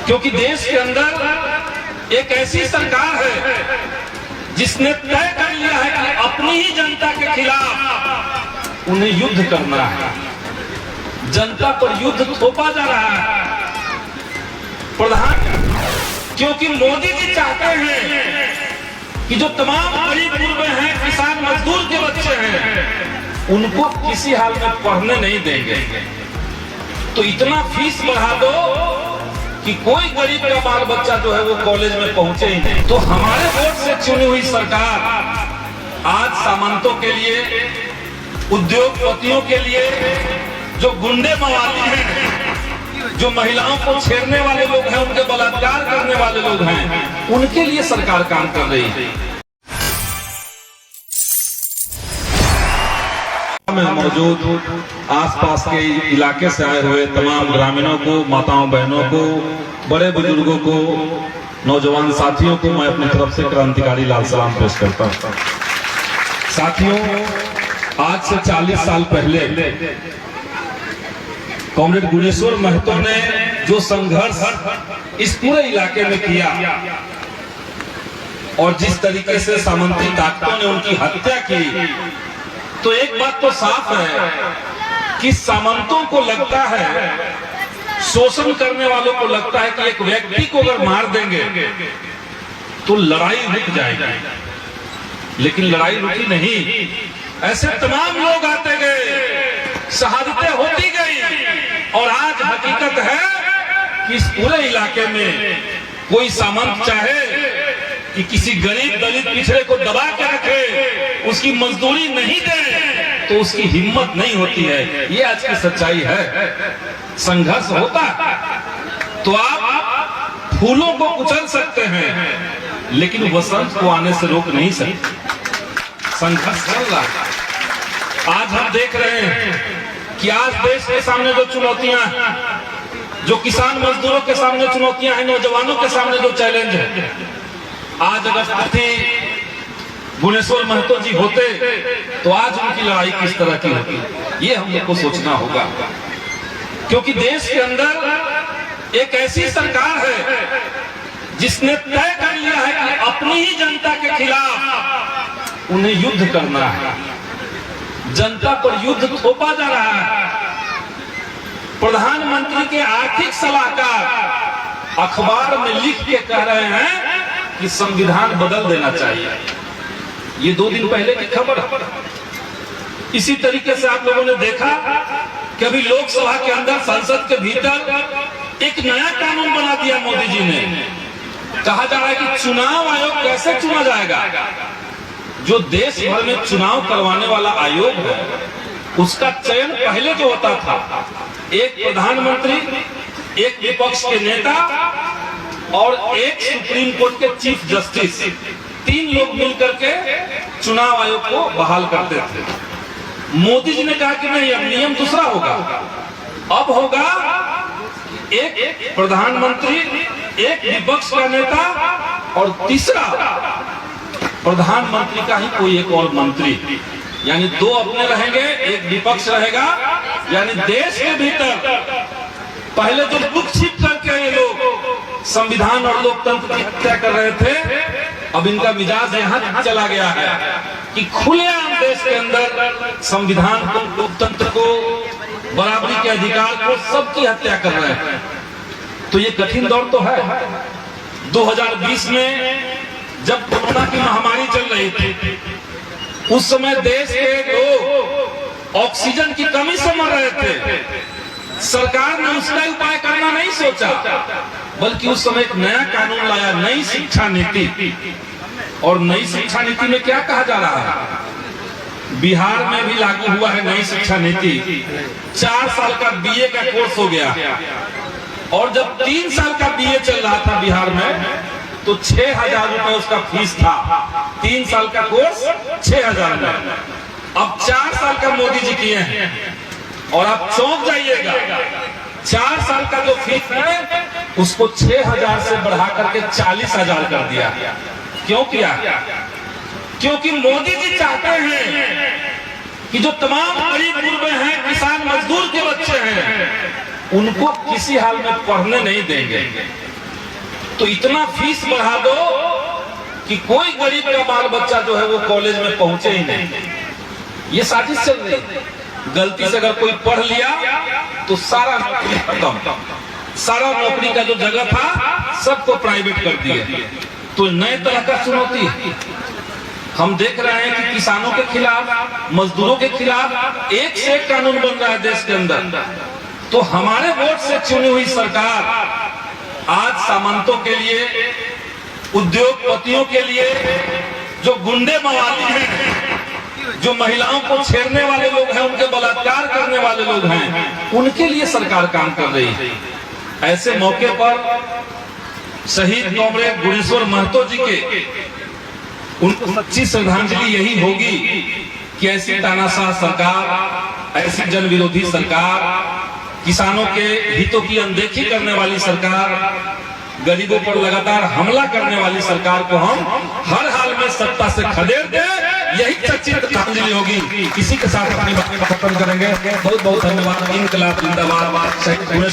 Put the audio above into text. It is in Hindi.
क्योंकि देश के अंदर एक ऐसी सरकार है जिसने तय कर लिया है कि अपनी ही जनता के खिलाफ उन्हें युद्ध करना है। जनता पर युद्ध थोपा जा रहा है प्रधान, क्योंकि मोदी जी चाहते हैं कि जो तमाम गरीब गुरबे हैं, किसान मजदूर के बच्चे हैं, उनको किसी हाल में पढ़ने नहीं देंगे। तो इतना फीस बढ़ा दो कि कोई गरीब का बाल बच्चा जो है वो कॉलेज में पहुंचे ही नहीं। तो हमारे वोट से चुनी हुई सरकार आज सामंतों के लिए, उद्योगपतियों के लिए, जो गुंडे मवाली हैं, जो महिलाओं को छेड़ने वाले लोग हैं, उनके बलात्कार करने वाले लोग हैं, उनके लिए सरकार काम कर रही है। में मौजूद आसपास के इलाके से आए हुए तमाम ग्रामीणों को, माताओं बहनों को, बड़े बुजुर्गों को, नौजवान साथियों को मैं अपनी तरफ से क्रांतिकारी लाल सलाम पेश करता हूं। साथियों, आज से 40 साल पहले कॉमरेड गुणेश्वर महतो ने जो संघर्ष इस पूरे इलाके में किया और जिस तरीके से सामंती ताकतों ने उनकी हत्या की, तो एक बात तो साफ है कि सामंतों को लगता है, शोषण करने वालों को लगता है कि एक व्यक्ति को अगर मार देंगे तो लड़ाई रुक जाएगी, लेकिन लड़ाई रुकी नहीं। ऐसे तमाम लोग आते गए, शहादतें होती गई, और आज हकीकत है कि इस पूरे इलाके में कोई सामंत चाहे कि किसी गरीब दलित पिछड़े को दबा के रखे, उसकी मजदूरी नहीं दे, तो उसकी हिम्मत नहीं होती है। ये आज की सच्चाई है। संघर्ष होता तो आप फूलों को कुचल सकते हैं, लेकिन वसंत को आने से रोक नहीं सकते। संघर्ष चल रहा है। आज हम देख रहे हैं कि आज देश के सामने जो चुनौतियां, जो किसान मजदूरों के सामने चुनौतियां हैं, नौजवानों के सामने जो चैलेंज है, आज अगर साथी गुणेश्वर महतो जी होते तो आज उनकी लड़ाई किस तरह की होती, ये हम लोग को सोचना होगा। क्योंकि देश के अंदर एक ऐसी सरकार है जिसने तय कर लिया है कि अपनी ही जनता के खिलाफ उन्हें युद्ध करना है। जनता पर युद्ध थोपा जा रहा है। प्रधानमंत्री के आर्थिक सलाहकार अखबार में लिख के कह रहे हैं कि संविधान बदल देना चाहिए। ये 2 दिन पहले की खबर है। इसी तरीके से आप लोगों ने देखा कि अभी लोकसभा के अंदर, संसद के भीतर एक नया कानून बना दिया मोदी जी ने। कहा जा रहा है कि चुनाव आयोग कैसे चुना जाएगा। जो देश भर में चुनाव करवाने वाला आयोग है, उसका चयन पहले जो होता था, एक प्रधानमंत्री, एक विपक्ष के नेता और एक सुप्रीम कोर्ट के चीफ जस्टिस, 3 लोग मिलकर के चुनाव आयोग को बहाल करते थे। मोदी जी ने कहा कि नहीं, अब नियम दूसरा होगा। अब होगा एक प्रधानमंत्री, एक विपक्ष का नेता और तीसरा प्रधानमंत्री का ही कोई एक और मंत्री, यानी 2 अपने रहेंगे, एक विपक्ष रहेगा। यानी देश के भीतर पहले जो लुक छिप करके ये लोग संविधान और लोकतंत्र की हत्या कर रहे थे, अब इनका मिजाज यहाँ चला गया है कि खुलेआम देश के अंदर संविधान को, लोकतंत्र को, बराबरी के अधिकार को, सबकी हत्या कर रहे हैं। तो ये कठिन दौर तो है। 2020 में जब कोरोना की महामारी चल रही थी, उस समय देश के लोग ऑक्सीजन की कमी से मर रहे थे। सरकार ने उसका उपाय करना नहीं सोचा, बल्कि उस समय एक नया कानून लाया, नई शिक्षा नीति। और नई शिक्षा नीति में क्या कहा जा रहा है, बिहार में भी लागू हुआ है नई शिक्षा नीति। 4 साल का बीए का कोर्स हो गया, और जब 3 साल का बीए चल रहा था बिहार में, तो 6,000 रुपए उसका फीस था। 3 साल का कोर्स 6,000 में। अब 4 साल का मोदी जी किए हैं, और आप चौंक जाइएगा, 4 साल का जो फीस है उसको 6,000 से बढ़ा करके 40,000 कर दिया। क्यों किया? क्योंकि मोदी जी चाहते हैं कि जो तमाम गरीब गुरबे हैं, किसान मजदूर के बच्चे हैं, उनको किसी हाल में पढ़ने नहीं देंगे। तो इतना फीस बढ़ा दो कि कोई गरीब का बाल बच्चा जो है वो कॉलेज में पहुंचे ही नहीं। ये साजिश चल रही है। गलती से अगर कोई पढ़ लिया तो सारा नौकरी खत्म, सारा नौकरी का जो जगह था सबको प्राइवेट कर दिया। तो नए तरह का चुनौती है। हम देख रहे हैं कि किसानों के खिलाफ, मजदूरों के खिलाफ एक से एक कानून बन रहा है देश के अंदर। तो हमारे वोट से चुनी हुई सरकार आज सामंतों के लिए, उद्योगपतियों के लिए, जो गुंडे मवाली हैं, जो महिलाओं को छेड़ने वाले लोग हैं, उनके बलात्कार करने वाले लोग हैं, उनके लिए सरकार काम कर रही है। ऐसे मौके पर शहीद कॉमरेड गुणेश्वर महतो जी के उनको सच्ची श्रद्धांजलि यही होगी कि ऐसी तानाशाह सरकार, ऐसी जन विरोधी सरकार, किसानों के हितों की अनदेखी करने वाली सरकार, गरीबों पर लगातार हमला करने वाली सरकार को हम हर हाल में सत्ता से खदेड़ दें, यही सच्ची श्रद्धांजलि होगी। इसी के साथ अपनी बात खत्म करेंगे। बहुत बहुत धन्यवाद। इनकलाब जिंदाबाद।